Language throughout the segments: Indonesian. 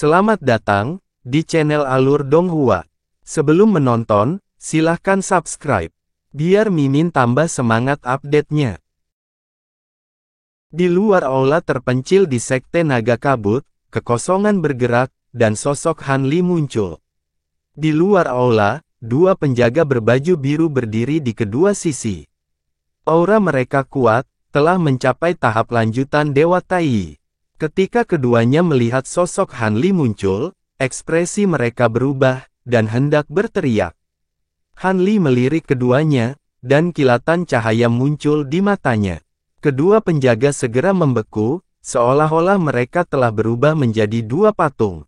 Selamat datang di channel Alur Donghua. Sebelum menonton, silahkan subscribe, biar Mimin tambah semangat update-nya. Di luar aula terpencil di Sekte Naga Kabut, kekosongan bergerak, dan sosok Han Li muncul. Di luar aula, dua penjaga berbaju biru berdiri di kedua sisi. Aura mereka kuat, telah mencapai tahap lanjutan Dewa Tai. Ketika keduanya melihat sosok Han Li muncul, ekspresi mereka berubah, dan hendak berteriak. Han Li melirik keduanya, dan kilatan cahaya muncul di matanya. Kedua penjaga segera membeku, seolah-olah mereka telah berubah menjadi dua patung.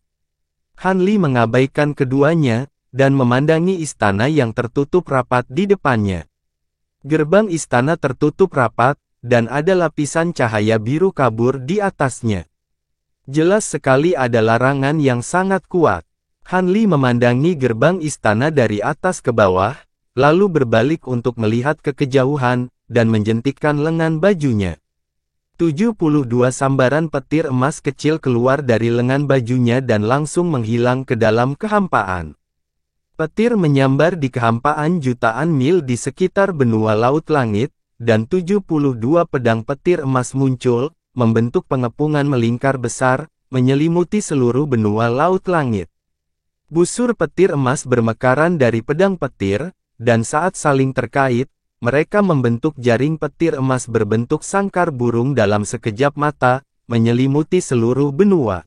Han Li mengabaikan keduanya, dan memandangi istana yang tertutup rapat di depannya. Gerbang istana tertutup rapat, dan ada lapisan cahaya biru kabur di atasnya. Jelas sekali ada larangan yang sangat kuat. Han Li memandangi gerbang istana dari atas ke bawah, lalu berbalik untuk melihat ke kejauhan, dan menjentikkan lengan bajunya. 72 sambaran petir emas kecil keluar dari lengan bajunya dan langsung menghilang ke dalam kehampaan. Petir menyambar di kehampaan jutaan mil di sekitar benua laut langit, dan 72 pedang petir emas muncul, membentuk pengepungan melingkar besar, menyelimuti seluruh benua laut langit. Busur petir emas bermekaran dari pedang petir, dan saat saling terkait, mereka membentuk jaring petir emas berbentuk sangkar burung dalam sekejap mata, menyelimuti seluruh benua.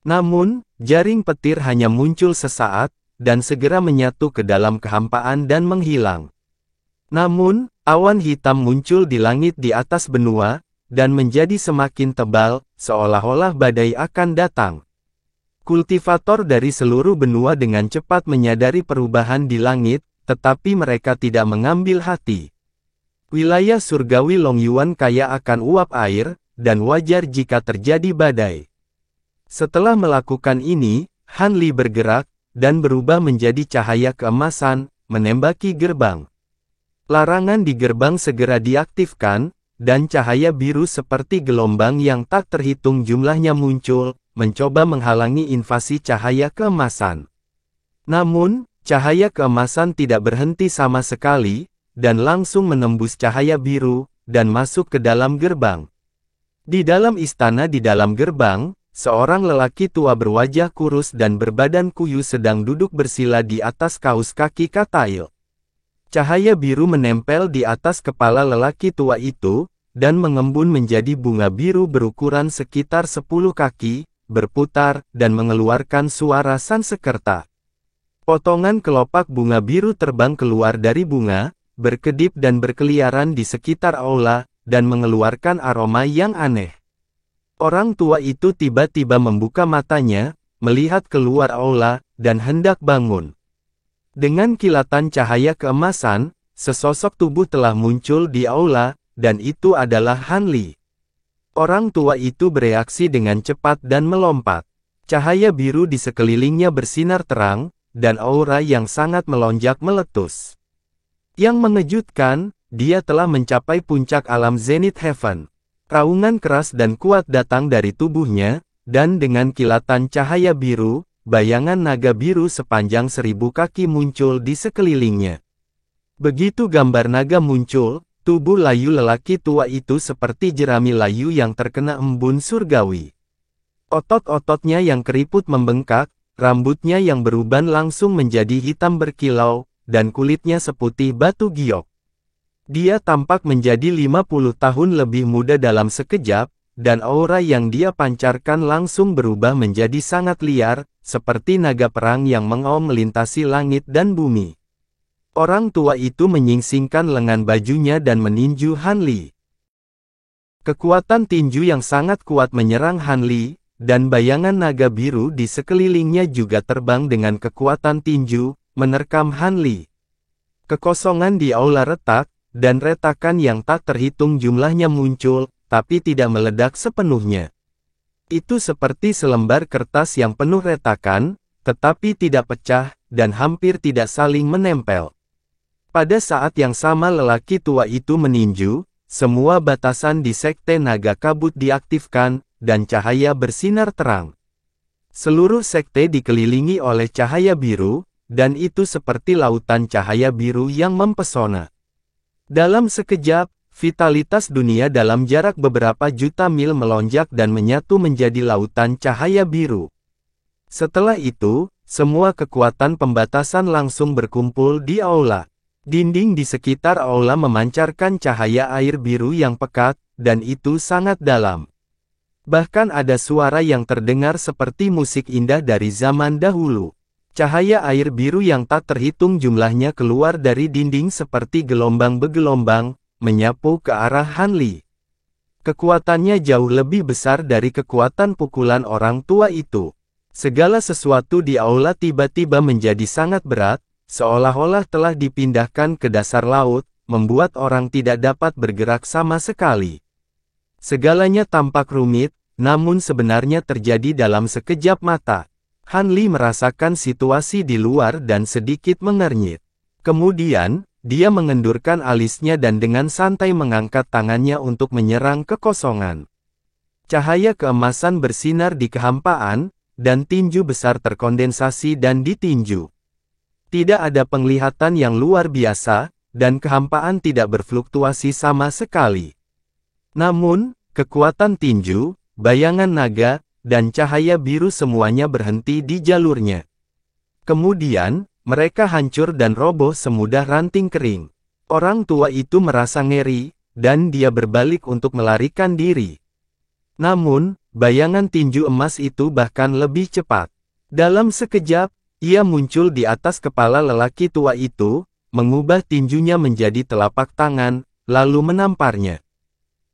Namun, jaring petir hanya muncul sesaat, dan segera menyatu ke dalam kehampaan dan menghilang. Namun, awan hitam muncul di langit di atas benua, dan menjadi semakin tebal, seolah-olah badai akan datang. Kultivator dari seluruh benua dengan cepat menyadari perubahan di langit, tetapi mereka tidak mengambil hati. Wilayah surgawi Longyuan kaya akan uap air, dan wajar jika terjadi badai. Setelah melakukan ini, Han Li bergerak, dan berubah menjadi cahaya keemasan, menembaki gerbang. Larangan di gerbang segera diaktifkan, dan cahaya biru seperti gelombang yang tak terhitung jumlahnya muncul, mencoba menghalangi invasi cahaya keemasan. Namun, cahaya keemasan tidak berhenti sama sekali, dan langsung menembus cahaya biru, dan masuk ke dalam gerbang. Di dalam istana di dalam gerbang, seorang lelaki tua berwajah kurus dan berbadan kuyu sedang duduk bersila di atas kaus kaki katail. Cahaya biru menempel di atas kepala lelaki tua itu, dan mengembun menjadi bunga biru berukuran sekitar 10 kaki, berputar, dan mengeluarkan suara Sansekerta. Potongan kelopak bunga biru terbang keluar dari bunga, berkedip dan berkeliaran di sekitar aula, dan mengeluarkan aroma yang aneh. Orang tua itu tiba-tiba membuka matanya, melihat keluar aula, dan hendak bangun. Dengan kilatan cahaya keemasan, sesosok tubuh telah muncul di aula, dan itu adalah Han Li. Orang tua itu bereaksi dengan cepat dan melompat. Cahaya biru di sekelilingnya bersinar terang, dan aura yang sangat melonjak meletus. Yang mengejutkan, dia telah mencapai puncak alam Zenith Heaven. Raungan keras dan kuat datang dari tubuhnya, dan dengan kilatan cahaya biru, bayangan naga biru sepanjang 1000 kaki muncul di sekelilingnya. Begitu gambar naga muncul, tubuh layu lelaki tua itu seperti jerami layu yang terkena embun surgawi. Otot-ototnya yang keriput membengkak, rambutnya yang beruban langsung menjadi hitam berkilau, dan kulitnya seputih batu giok. Dia tampak menjadi 50 tahun lebih muda dalam sekejap, dan aura yang dia pancarkan langsung berubah menjadi sangat liar, seperti naga perang yang mengaum melintasi langit dan bumi. Orang tua itu menyingsingkan lengan bajunya dan meninju Han Li. Kekuatan tinju yang sangat kuat menyerang Han Li, dan bayangan naga biru di sekelilingnya juga terbang dengan kekuatan tinju, menerkam Han Li. Kekosongan di aula retak, dan retakan yang tak terhitung jumlahnya muncul, tapi tidak meledak sepenuhnya. Itu seperti selembar kertas yang penuh retakan, tetapi tidak pecah, dan hampir tidak saling menempel. Pada saat yang sama lelaki tua itu meninju, semua batasan di Sekte Naga Kabut diaktifkan, dan cahaya bersinar terang. Seluruh sekte dikelilingi oleh cahaya biru, dan itu seperti lautan cahaya biru yang mempesona. Dalam sekejap, vitalitas dunia dalam jarak beberapa juta mil melonjak dan menyatu menjadi lautan cahaya biru. Setelah itu, semua kekuatan pembatasan langsung berkumpul di aula. Dinding di sekitar aula memancarkan cahaya air biru yang pekat, dan itu sangat dalam. Bahkan ada suara yang terdengar seperti musik indah dari zaman dahulu. Cahaya air biru yang tak terhitung jumlahnya keluar dari dinding seperti gelombang bergelombang, menyapu ke arah Han Li. Kekuatannya jauh lebih besar dari kekuatan pukulan orang tua itu. Segala sesuatu di aula tiba-tiba menjadi sangat berat, seolah-olah telah dipindahkan ke dasar laut, membuat orang tidak dapat bergerak sama sekali. Segalanya tampak rumit, namun sebenarnya terjadi dalam sekejap mata. Han Li merasakan situasi di luar dan sedikit mengernyit. Kemudian, dia mengendurkan alisnya dan dengan santai mengangkat tangannya untuk menyerang kekosongan. Cahaya keemasan bersinar di kehampaan, dan tinju besar terkondensasi dan ditinju. Tidak ada penglihatan yang luar biasa, dan kehampaan tidak berfluktuasi sama sekali. Namun, kekuatan tinju, bayangan naga, dan cahaya biru semuanya berhenti di jalurnya. Kemudian, mereka hancur dan roboh semudah ranting kering. Orang tua itu merasa ngeri, dan dia berbalik untuk melarikan diri. Namun, bayangan tinju emas itu bahkan lebih cepat. Dalam sekejap, ia muncul di atas kepala lelaki tua itu, mengubah tinjunya menjadi telapak tangan, lalu menamparnya.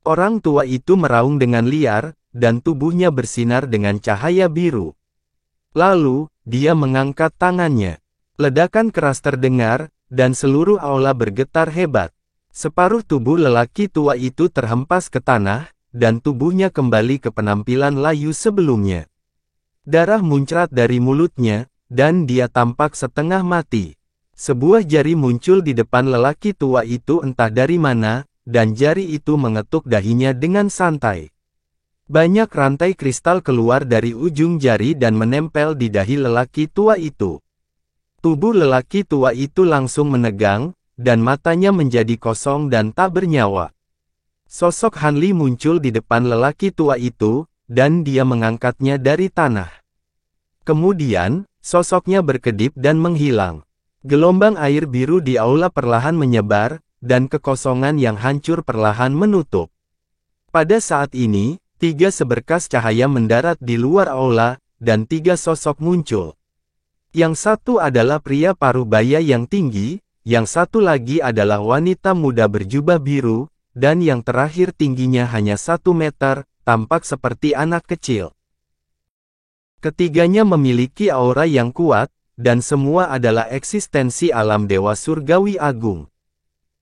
Orang tua itu meraung dengan liar, dan tubuhnya bersinar dengan cahaya biru. Lalu, dia mengangkat tangannya. Ledakan keras terdengar, dan seluruh aula bergetar hebat. Separuh tubuh lelaki tua itu terhempas ke tanah, dan tubuhnya kembali ke penampilan layu sebelumnya. Darah muncrat dari mulutnya, dan dia tampak setengah mati. Sebuah jari muncul di depan lelaki tua itu entah dari mana, dan jari itu mengetuk dahinya dengan santai. Banyak rantai kristal keluar dari ujung jari dan menempel di dahi lelaki tua itu. Tubuh lelaki tua itu langsung menegang, dan matanya menjadi kosong dan tak bernyawa. Sosok Han Li muncul di depan lelaki tua itu, dan dia mengangkatnya dari tanah. Kemudian, sosoknya berkedip dan menghilang. Gelombang air biru di aula perlahan menyebar, dan kekosongan yang hancur perlahan menutup. Pada saat ini, 3 seberkas cahaya mendarat di luar aula, dan 3 sosok muncul. Yang satu adalah pria parubaya yang tinggi, yang satu lagi adalah wanita muda berjubah biru, dan yang terakhir tingginya hanya 1 meter, tampak seperti anak kecil. Ketiganya memiliki aura yang kuat, dan semua adalah eksistensi alam dewa surgawi agung.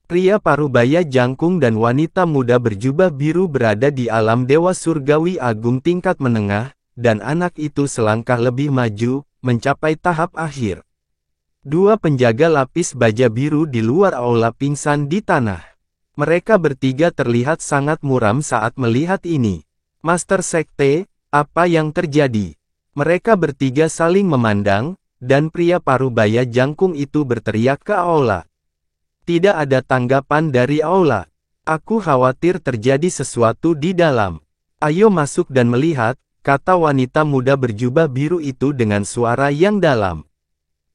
Pria parubaya jangkung dan wanita muda berjubah biru berada di alam dewa surgawi agung tingkat menengah, dan anak itu selangkah lebih maju, mencapai tahap akhir. 2 penjaga lapis baja biru di luar aula pingsan di tanah. Mereka bertiga terlihat sangat muram saat melihat ini. Master Sekte, apa yang terjadi? Mereka bertiga saling memandang, dan pria parubaya jangkung itu berteriak ke aula. Tidak ada tanggapan dari aula. Aku khawatir terjadi sesuatu di dalam. Ayo masuk dan melihat, kata wanita muda berjubah biru itu dengan suara yang dalam.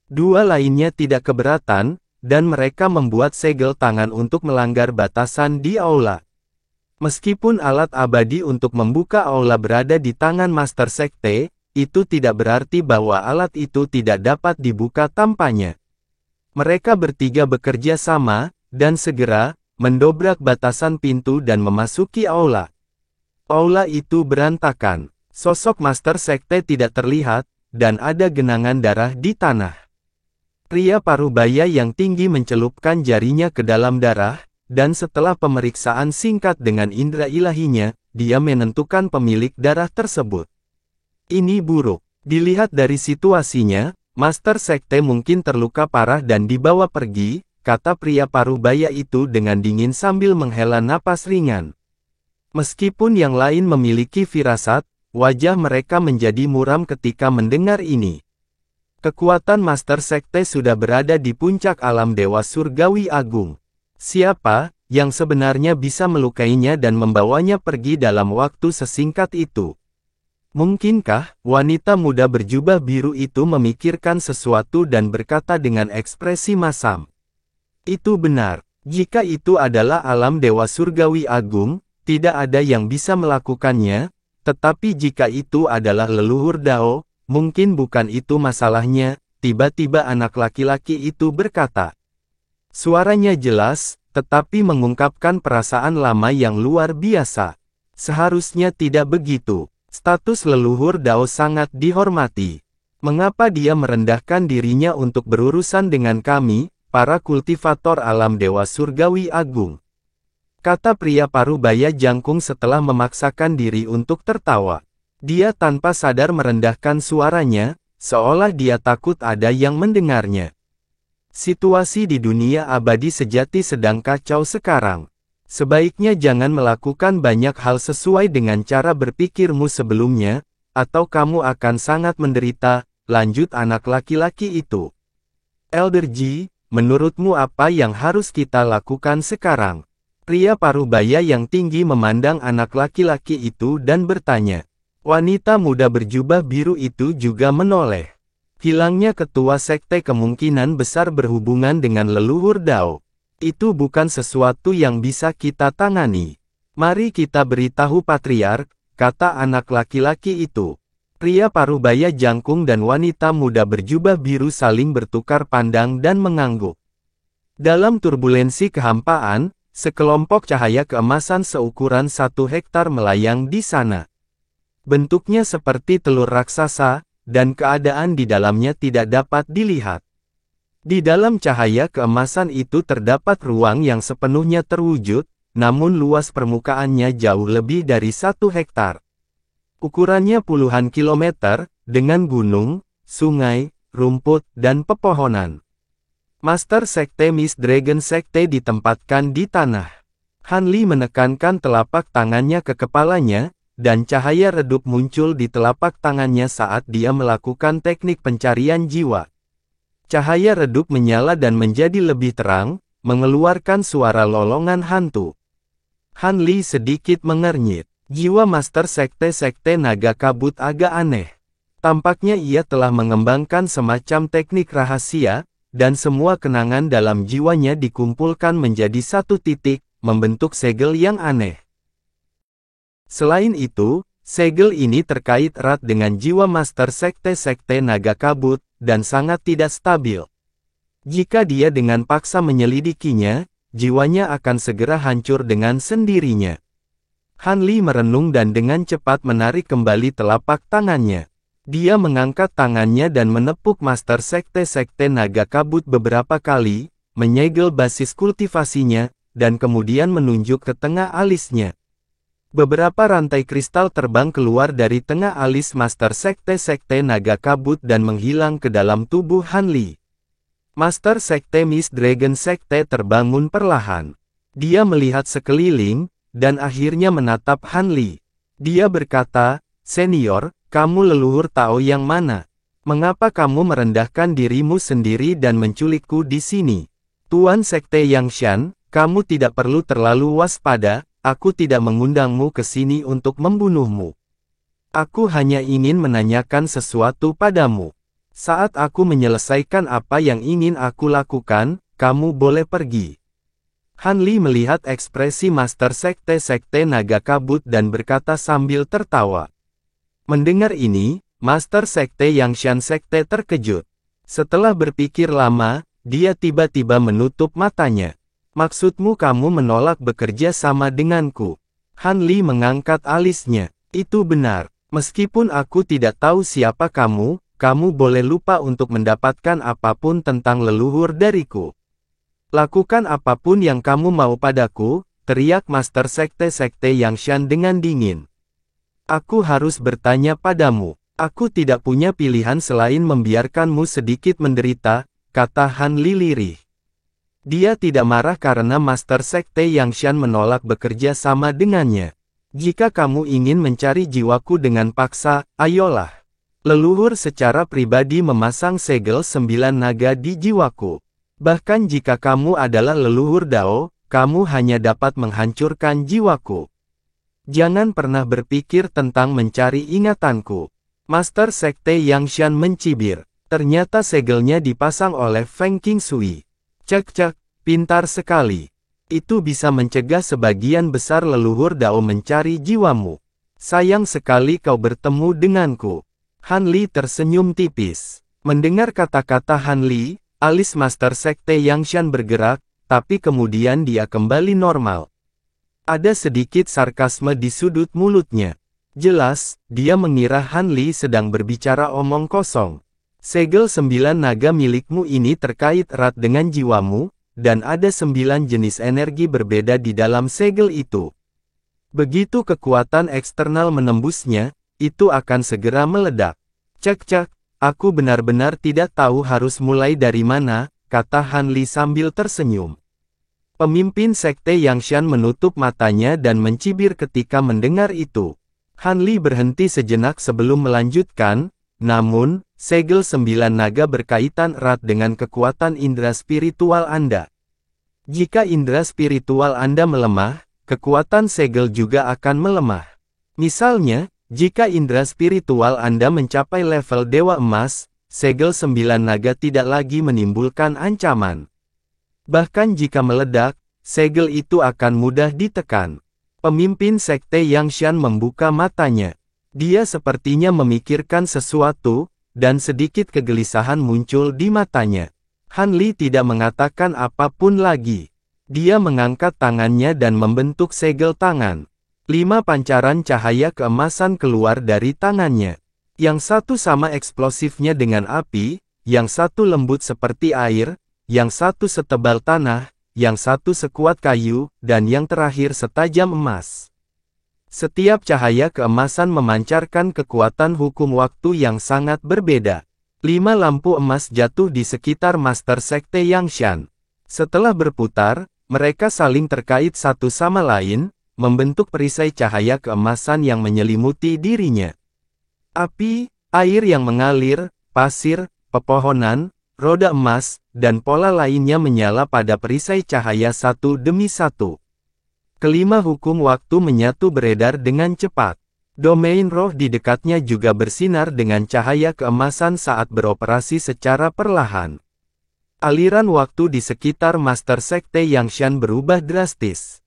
2 lainnya tidak keberatan, dan mereka membuat segel tangan untuk melanggar batasan di aula. Meskipun alat abadi untuk membuka aula berada di tangan Master Sekte, itu tidak berarti bahwa alat itu tidak dapat dibuka tanpanya. Mereka bertiga bekerja sama, dan segera, mendobrak batasan pintu dan memasuki aula. Aula itu berantakan. Sosok Master Sekte tidak terlihat, dan ada genangan darah di tanah. Pria parubaya yang tinggi mencelupkan jarinya ke dalam darah, dan setelah pemeriksaan singkat dengan indera ilahinya, dia menentukan pemilik darah tersebut. Ini buruk. Dilihat dari situasinya, Master Sekte mungkin terluka parah dan dibawa pergi, kata pria parubaya itu dengan dingin sambil menghela napas ringan. Meskipun yang lain memiliki firasat, wajah mereka menjadi muram ketika mendengar ini. Kekuatan Master Sekte sudah berada di puncak alam Dewa Surgawi Agung. Siapa yang sebenarnya bisa melukainya dan membawanya pergi dalam waktu sesingkat itu? Mungkinkah wanita muda berjubah biru itu memikirkan sesuatu dan berkata dengan ekspresi masam? Itu benar. Jika itu adalah alam Dewa Surgawi Agung, tidak ada yang bisa melakukannya, tetapi jika itu adalah leluhur Dao, mungkin bukan itu masalahnya. Tiba-tiba anak laki-laki itu berkata. Suaranya jelas, tetapi mengungkapkan perasaan lama yang luar biasa. Seharusnya tidak begitu. Status leluhur Dao sangat dihormati. Mengapa dia merendahkan dirinya untuk berurusan dengan kami, para kultivator alam Dewa Surgawi Agung? Kata pria parubaya jangkung setelah memaksakan diri untuk tertawa. Dia tanpa sadar merendahkan suaranya, seolah dia takut ada yang mendengarnya. Situasi di dunia abadi sejati sedang kacau sekarang. Sebaiknya jangan melakukan banyak hal sesuai dengan cara berpikirmu sebelumnya, atau kamu akan sangat menderita, lanjut anak laki-laki itu. Elder Ji, menurutmu apa yang harus kita lakukan sekarang? Pria parubaya yang tinggi memandang anak laki-laki itu dan bertanya. Wanita muda berjubah biru itu juga menoleh. Hilangnya ketua sekte kemungkinan besar berhubungan dengan leluhur Dao. Itu bukan sesuatu yang bisa kita tangani. Mari kita beritahu patriark, kata anak laki-laki itu. Pria parubaya jangkung dan wanita muda berjubah biru saling bertukar pandang dan mengangguk. Dalam turbulensi kehampaan, sekelompok cahaya keemasan seukuran 1 hektar melayang di sana. Bentuknya seperti telur raksasa, dan keadaan di dalamnya tidak dapat dilihat. Di dalam cahaya keemasan itu terdapat ruang yang sepenuhnya terwujud, namun luas permukaannya jauh lebih dari 1 hektar. Ukurannya puluhan kilometer, dengan gunung, sungai, rumput, dan pepohonan. Master Sekte Miss Dragon Sekte ditempatkan di tanah. Han Li menekankan telapak tangannya ke kepalanya, dan cahaya redup muncul di telapak tangannya saat dia melakukan teknik pencarian jiwa. Cahaya redup menyala dan menjadi lebih terang, mengeluarkan suara lolongan hantu. Han Li sedikit mengernyit. Jiwa Master Sekte Naga Kabut agak aneh. Tampaknya ia telah mengembangkan semacam teknik rahasia, dan semua kenangan dalam jiwanya dikumpulkan menjadi satu titik, membentuk segel yang aneh. Selain itu, segel ini terkait erat dengan jiwa Master Sekte Naga Kabut, dan sangat tidak stabil. Jika dia dengan paksa menyelidikinya, jiwanya akan segera hancur dengan sendirinya. Han Li merenung dan dengan cepat menarik kembali telapak tangannya. Dia mengangkat tangannya dan menepuk Master Sekte Naga Kabut beberapa kali, menyegel basis kultivasinya, dan kemudian menunjuk ke tengah alisnya. Beberapa rantai kristal terbang keluar dari tengah alis Master Sekte Naga Kabut dan menghilang ke dalam tubuh Han Li. Master Sekte Miss Dragon Sekte terbangun perlahan. Dia melihat sekeliling, dan akhirnya menatap Han Li. Dia berkata, "Senior, kamu leluhur Tao yang mana? Mengapa kamu merendahkan dirimu sendiri dan menculikku di sini? Tuan Sekte Yangshan, kamu tidak perlu terlalu waspada. Aku tidak mengundangmu ke sini untuk membunuhmu. Aku hanya ingin menanyakan sesuatu padamu. Saat aku menyelesaikan apa yang ingin aku lakukan, kamu boleh pergi." Han Li melihat ekspresi Master Sekte Naga Kabut dan berkata sambil tertawa. Mendengar ini, Master Sekte Yangshan Sekte terkejut. Setelah berpikir lama, dia tiba-tiba menutup matanya. "Maksudmu kamu menolak bekerja sama denganku?" Han Li mengangkat alisnya. "Itu benar. Meskipun aku tidak tahu siapa kamu, kamu boleh lupa untuk mendapatkan apapun tentang leluhur dariku. Lakukan apapun yang kamu mau padaku," teriak Master Sekte Yangshan dengan dingin. "Aku harus bertanya padamu. Aku tidak punya pilihan selain membiarkanmu sedikit menderita," kata Han Li lirih. Dia tidak marah karena Master Sekte Yangshan menolak bekerja sama dengannya. Jika kamu ingin mencari jiwaku dengan paksa, ayolah. Leluhur secara pribadi memasang segel 9 naga di jiwaku. Bahkan jika kamu adalah leluhur Dao, kamu hanya dapat menghancurkan jiwaku. Jangan pernah berpikir tentang mencari ingatanku. Master Sekte Yangshan mencibir. Ternyata segelnya dipasang oleh Feng Qingshui. Cek, pintar sekali. Itu bisa mencegah sebagian besar leluhur Dao mencari jiwamu. Sayang sekali kau bertemu denganku. Han Li tersenyum tipis. Mendengar kata-kata Han Li, alis Master Sekte Yangshan bergerak, tapi kemudian dia kembali normal. Ada sedikit sarkasme di sudut mulutnya. Jelas, dia mengira Han Li sedang berbicara omong kosong. Segel 9 naga milikmu ini terkait erat dengan jiwamu, dan ada 9 jenis energi berbeda di dalam segel itu. Begitu kekuatan eksternal menembusnya, itu akan segera meledak. Cek, aku benar-benar tidak tahu harus mulai dari mana, kata Han Li sambil tersenyum. Pemimpin Sekte Yangshan menutup matanya dan mencibir ketika mendengar itu. Han Li berhenti sejenak sebelum melanjutkan, namun, segel 9 naga berkaitan erat dengan kekuatan indera spiritual Anda. Jika indera spiritual Anda melemah, kekuatan segel juga akan melemah. Misalnya, jika indera spiritual Anda mencapai level Dewa Emas, segel 9 naga tidak lagi menimbulkan ancaman. Bahkan jika meledak, segel itu akan mudah ditekan. Pemimpin Sekte Yangshan membuka matanya. Dia sepertinya memikirkan sesuatu, dan sedikit kegelisahan muncul di matanya. Han Li tidak mengatakan apapun lagi. Dia mengangkat tangannya dan membentuk segel tangan. 5 pancaran cahaya keemasan keluar dari tangannya. Yang satu sama eksplosifnya dengan api, yang satu lembut seperti air, yang satu setebal tanah, yang satu sekuat kayu, dan yang terakhir setajam emas. Setiap cahaya keemasan memancarkan kekuatan hukum waktu yang sangat berbeda. 5 lampu emas jatuh di sekitar Master Sekte Yangshan. Setelah berputar, mereka saling terkait satu sama lain, membentuk perisai cahaya keemasan yang menyelimuti dirinya. Api, air yang mengalir, pasir, pepohonan, roda emas, dan pola lainnya menyala pada perisai cahaya satu demi satu. Kelima hukum waktu menyatu beredar dengan cepat. Domain roh di dekatnya juga bersinar dengan cahaya keemasan saat beroperasi secara perlahan. Aliran waktu di sekitar Master Sekte Yangshan berubah drastis.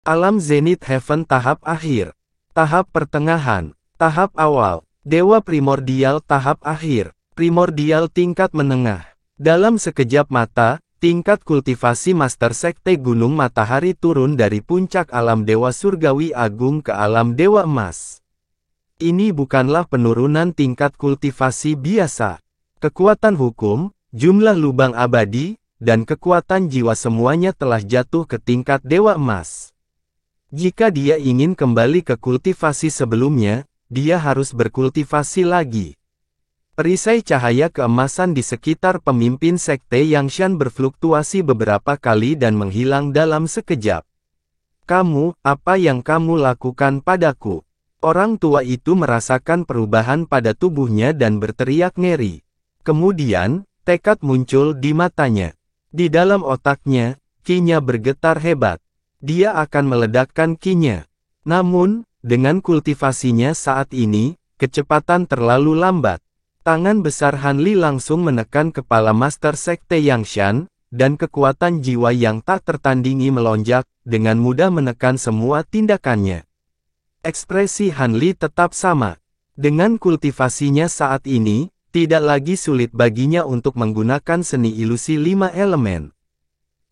Alam Zenith Heaven tahap akhir. Tahap pertengahan. Tahap awal. Dewa Primordial tahap akhir. Primordial tingkat menengah. Dalam sekejap mata, tingkat kultivasi Master Sekte Gunung Matahari turun dari puncak alam Dewa Surgawi Agung ke alam Dewa Emas. Ini bukanlah penurunan tingkat kultivasi biasa. Kekuatan hukum, jumlah lubang abadi, dan kekuatan jiwa semuanya telah jatuh ke tingkat Dewa Emas. Jika dia ingin kembali ke kultivasi sebelumnya, dia harus berkultivasi lagi. Perisai cahaya keemasan di sekitar pemimpin Sekte Yangshan berfluktuasi beberapa kali dan menghilang dalam sekejap. Kamu, apa yang kamu lakukan padaku? Orang tua itu merasakan perubahan pada tubuhnya dan berteriak ngeri. Kemudian, tekad muncul di matanya. Di dalam otaknya, ki-nya bergetar hebat. Dia akan meledakkan ki-nya. Namun, dengan kultivasinya saat ini, kecepatan terlalu lambat. Tangan besar Han Li langsung menekan kepala Master Sekte Yangshan, dan kekuatan jiwa yang tak tertandingi melonjak, dengan mudah menekan semua tindakannya. Ekspresi Han Li tetap sama. Dengan kultivasinya saat ini, tidak lagi sulit baginya untuk menggunakan seni ilusi 5 elemen.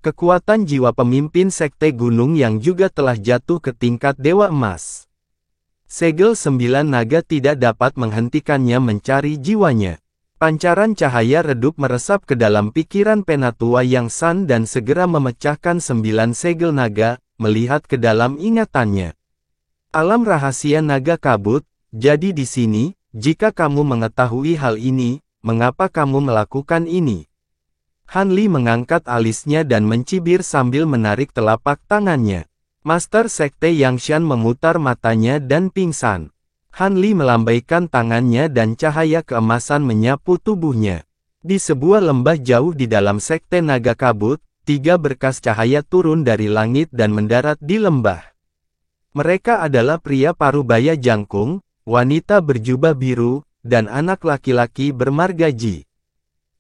Kekuatan jiwa pemimpin Sekte Gunung yang juga telah jatuh ke tingkat Dewa Emas. Segel 9 naga tidak dapat menghentikannya mencari jiwanya. Pancaran cahaya redup meresap ke dalam pikiran Penatua Yang San dan segera memecahkan 9 segel naga, melihat ke dalam ingatannya. Alam rahasia naga kabut, jadi di sini, jika kamu mengetahui hal ini, mengapa kamu melakukan ini? Han Li mengangkat alisnya dan mencibir sambil menarik telapak tangannya. Master Sekte Yangshan memutar matanya dan pingsan. Han Li melambaikan tangannya dan cahaya keemasan menyapu tubuhnya. Di sebuah lembah jauh di dalam Sekte Naga Kabut, 3 berkas cahaya turun dari langit dan mendarat di lembah. Mereka adalah pria parubaya jangkung, wanita berjubah biru, dan anak laki-laki bermarga Ji.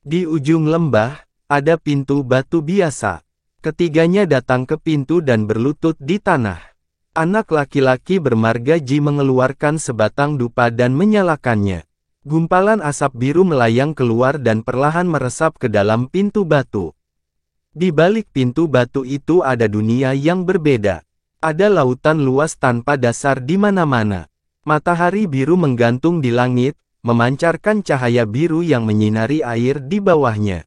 Di ujung lembah, ada pintu batu biasa. Ketiganya datang ke pintu dan berlutut di tanah. Anak laki-laki bermarga Ji mengeluarkan sebatang dupa dan menyalakannya. Gumpalan asap biru melayang keluar dan perlahan meresap ke dalam pintu batu. Di balik pintu batu itu ada dunia yang berbeda. Ada lautan luas tanpa dasar di mana-mana. Matahari biru menggantung di langit, memancarkan cahaya biru yang menyinari air di bawahnya.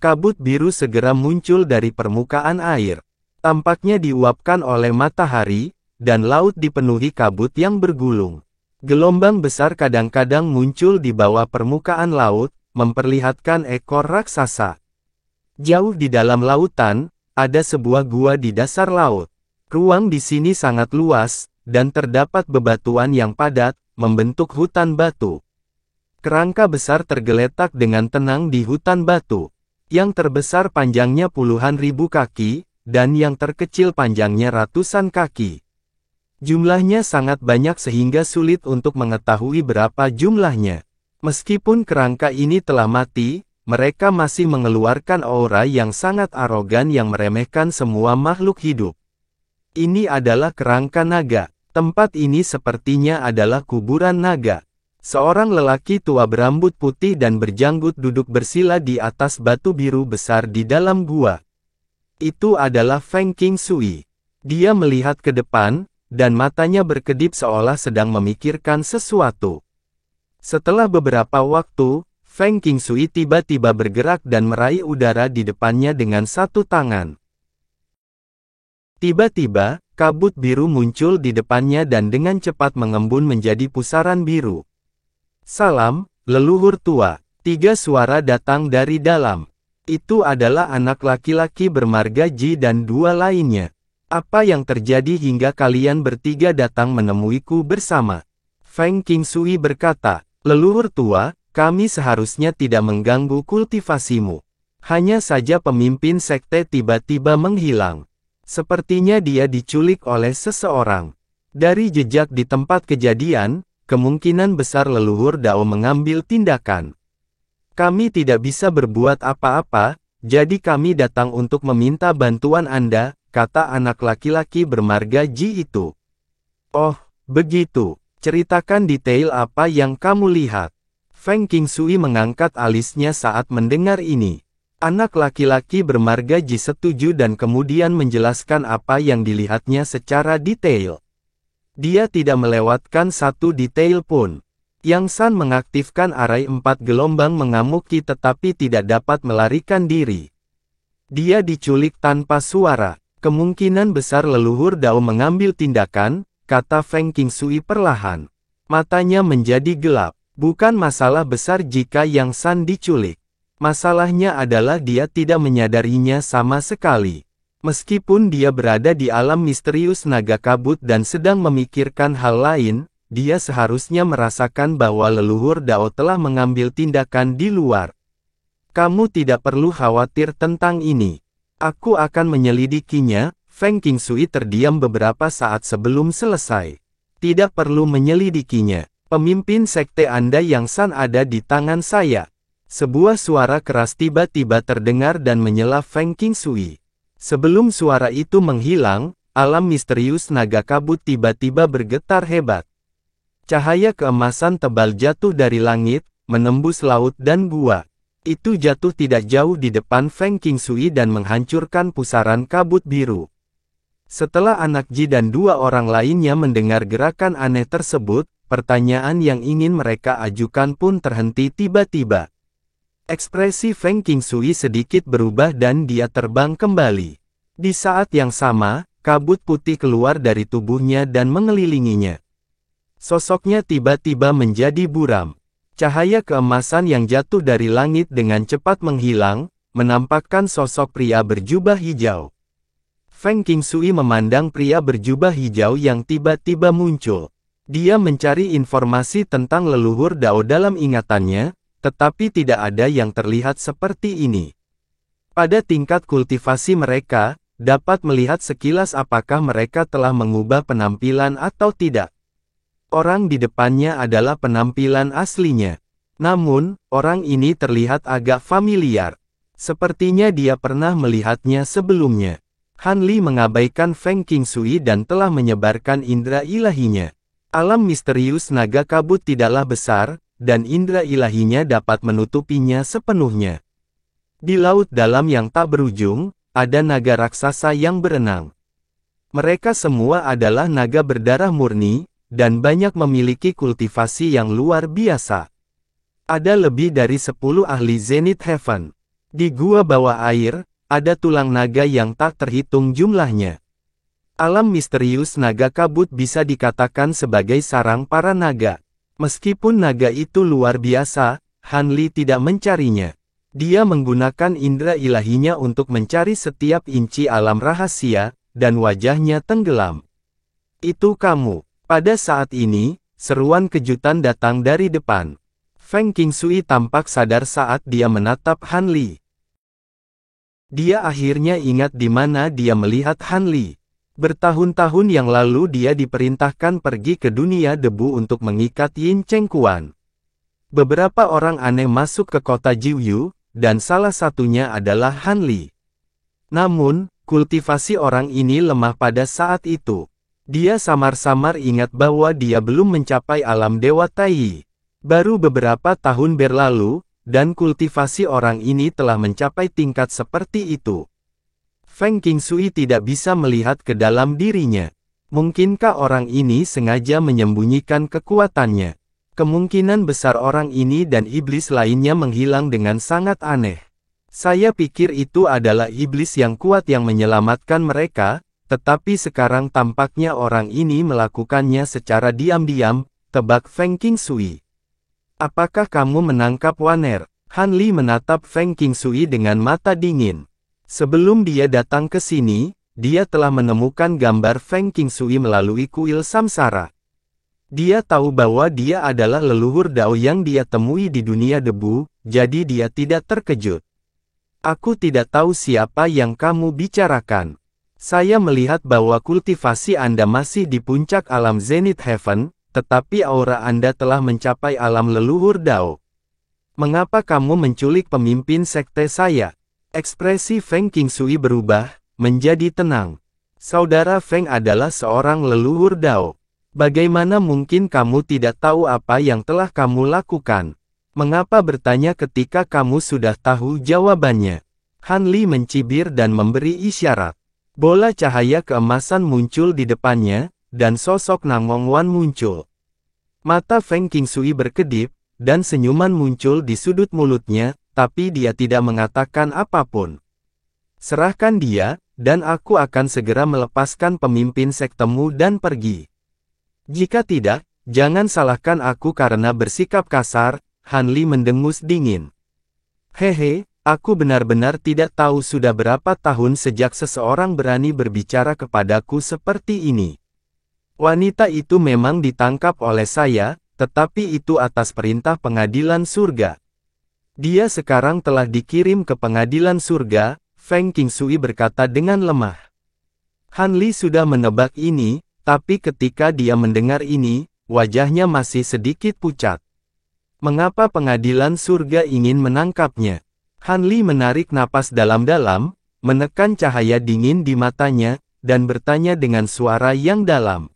Kabut biru segera muncul dari permukaan air. Tampaknya diuapkan oleh matahari, dan laut dipenuhi kabut yang bergulung. Gelombang besar kadang-kadang muncul di bawah permukaan laut, memperlihatkan ekor raksasa. Jauh di dalam lautan, ada sebuah gua di dasar laut. Ruang di sini sangat luas, dan terdapat bebatuan yang padat, membentuk hutan batu. Kerangka besar tergeletak dengan tenang di hutan batu. Yang terbesar panjangnya puluhan ribu kaki, dan yang terkecil panjangnya ratusan kaki. Jumlahnya sangat banyak sehingga sulit untuk mengetahui berapa jumlahnya. Meskipun kerangka ini telah mati, mereka masih mengeluarkan aura yang sangat arogan yang meremehkan semua makhluk hidup. Ini adalah kerangka naga. Tempat ini sepertinya adalah kuburan naga. Seorang lelaki tua berambut putih dan berjanggut duduk bersila di atas batu biru besar di dalam gua. Itu adalah Feng Qingsui. Dia melihat ke depan, dan matanya berkedip seolah sedang memikirkan sesuatu. Setelah beberapa waktu, Feng Qingsui tiba-tiba bergerak dan meraih udara di depannya dengan satu tangan. Tiba-tiba, kabut biru muncul di depannya dan dengan cepat mengembun menjadi pusaran biru. Salam, leluhur tua. 3 suara datang dari dalam. Itu adalah anak laki-laki bermarga Ji dan 2 lainnya. Apa yang terjadi hingga kalian bertiga datang menemuiku bersama? Feng Qingsui berkata, leluhur tua, kami seharusnya tidak mengganggu kultivasimu. Hanya saja pemimpin sekte tiba-tiba menghilang. Sepertinya dia diculik oleh seseorang. Dari jejak di tempat kejadian, kemungkinan besar leluhur Dao mengambil tindakan. Kami tidak bisa berbuat apa-apa, jadi kami datang untuk meminta bantuan Anda, kata anak laki-laki bermarga Ji itu. Oh, begitu. Ceritakan detail apa yang kamu lihat. Feng Qingsui mengangkat alisnya saat mendengar ini. Anak laki-laki bermarga Ji setuju dan kemudian menjelaskan apa yang dilihatnya secara detail. Dia tidak melewatkan satu detail pun. Yang San mengaktifkan arai 4 gelombang mengamuki tetapi tidak dapat melarikan diri. Dia diculik tanpa suara. Kemungkinan besar leluhur Dao mengambil tindakan, kata Feng Qingsui perlahan. Matanya menjadi gelap. Bukan masalah besar jika Yang San diculik. Masalahnya adalah dia tidak menyadarinya sama sekali. Meskipun dia berada di alam misterius naga kabut dan sedang memikirkan hal lain, dia seharusnya merasakan bahwa leluhur Dao telah mengambil tindakan di luar. Kamu tidak perlu khawatir tentang ini. Aku akan menyelidikinya. Feng Qingsui terdiam beberapa saat sebelum selesai. Tidak perlu menyelidikinya. Pemimpin sekte Anda Yang San ada di tangan saya. Sebuah suara keras tiba-tiba terdengar dan menyela Feng Qingsui. Sebelum suara itu menghilang, alam misterius naga kabut tiba-tiba bergetar hebat. Cahaya keemasan tebal jatuh dari langit, menembus laut dan gua. Itu jatuh tidak jauh di depan Feng Qingsui dan menghancurkan pusaran kabut biru. Setelah anak Ji dan 2 orang lainnya mendengar gerakan aneh tersebut, pertanyaan yang ingin mereka ajukan pun terhenti tiba-tiba. Ekspresi Feng Qingsui sedikit berubah dan dia terbang kembali. Di saat yang sama, kabut putih keluar dari tubuhnya dan mengelilinginya. Sosoknya tiba-tiba menjadi buram. Cahaya keemasan yang jatuh dari langit dengan cepat menghilang, menampakkan sosok pria berjubah hijau. Feng Qingsui memandang pria berjubah hijau yang tiba-tiba muncul. Dia mencari informasi tentang leluhur Dao dalam ingatannya, tetapi tidak ada yang terlihat seperti ini. Pada tingkat kultivasi mereka, dapat melihat sekilas apakah mereka telah mengubah penampilan atau tidak. Orang di depannya adalah penampilan aslinya. Namun, orang ini terlihat agak familiar. Sepertinya dia pernah melihatnya sebelumnya. Han Li mengabaikan Feng Qingsui dan telah menyebarkan indera ilahinya. Alam misterius naga kabut tidaklah besar, dan indera ilahinya dapat menutupinya sepenuhnya. Di laut dalam yang tak berujung, ada naga raksasa yang berenang. Mereka semua adalah naga berdarah murni, dan banyak memiliki kultivasi yang luar biasa. Ada lebih dari 10 ahli Zenith Heaven. Di gua bawah air, ada tulang naga yang tak terhitung jumlahnya. Alam misterius naga kabut bisa dikatakan sebagai sarang para naga. Meskipun naga itu luar biasa, Han Li tidak mencarinya. Dia menggunakan indera ilahinya untuk mencari setiap inci alam rahasia, dan wajahnya tenggelam. Itu kamu. Pada saat ini, seruan kejutan datang dari depan. Feng Qingsui tampak sadar saat dia menatap Han Li. Dia akhirnya ingat di mana dia melihat Han Li. Bertahun-tahun yang lalu dia diperintahkan pergi ke dunia debu untuk mengikat Yin Cheng Quan. Beberapa orang aneh masuk ke kota Jiuyu, dan salah satunya adalah Han Li. Namun, kultivasi orang ini lemah pada saat itu. Dia samar-samar ingat bahwa dia belum mencapai alam Dewa Tai. Baru beberapa tahun berlalu, dan kultivasi orang ini telah mencapai tingkat seperti itu. Feng Qingsui tidak bisa melihat ke dalam dirinya. Mungkinkah orang ini sengaja menyembunyikan kekuatannya? Kemungkinan besar orang ini dan iblis lainnya menghilang dengan sangat aneh. Saya pikir itu adalah iblis yang kuat yang menyelamatkan mereka, tetapi sekarang tampaknya orang ini melakukannya secara diam-diam, tebak Feng Qingsui. Apakah kamu menangkap Waner? Han Li menatap Feng Qingsui dengan mata dingin. Sebelum dia datang ke sini, dia telah menemukan gambar Feng Qingsui melalui kuil samsara. Dia tahu bahwa dia adalah leluhur Dao yang dia temui di dunia debu, jadi dia tidak terkejut. Aku tidak tahu siapa yang kamu bicarakan. Saya melihat bahwa kultivasi Anda masih di puncak alam Zenith Heaven, tetapi aura Anda telah mencapai alam leluhur Dao. Mengapa kamu menculik pemimpin sekte saya? Ekspresi Feng Qingsui berubah, menjadi tenang. Saudara Feng adalah seorang leluhur Dao. Bagaimana mungkin kamu tidak tahu apa yang telah kamu lakukan? Mengapa bertanya ketika kamu sudah tahu jawabannya? Han Li mencibir dan memberi isyarat. Bola cahaya keemasan muncul di depannya, dan sosok Nangong Wan muncul. Mata Feng Qingsui berkedip, dan senyuman muncul di sudut mulutnya, tapi dia tidak mengatakan apapun. Serahkan dia, dan aku akan segera melepaskan pemimpin sektemu dan pergi. Jika tidak, jangan salahkan aku karena bersikap kasar. Han Li mendengus dingin. Hehe, aku benar-benar tidak tahu sudah berapa tahun sejak seseorang berani berbicara kepadaku seperti ini. Wanita itu memang ditangkap oleh saya, tetapi itu atas perintah pengadilan surga. Dia sekarang telah dikirim ke pengadilan surga, Feng Qingsui berkata dengan lemah. Han Li sudah menebak ini, tapi ketika dia mendengar ini, wajahnya masih sedikit pucat. Mengapa pengadilan surga ingin menangkapnya? Han Li menarik napas dalam-dalam, menekan cahaya dingin di matanya, dan bertanya dengan suara yang dalam.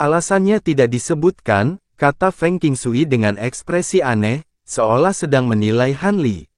Alasannya tidak disebutkan, kata Feng Qingsui dengan ekspresi aneh, seolah sedang menilai Han Li.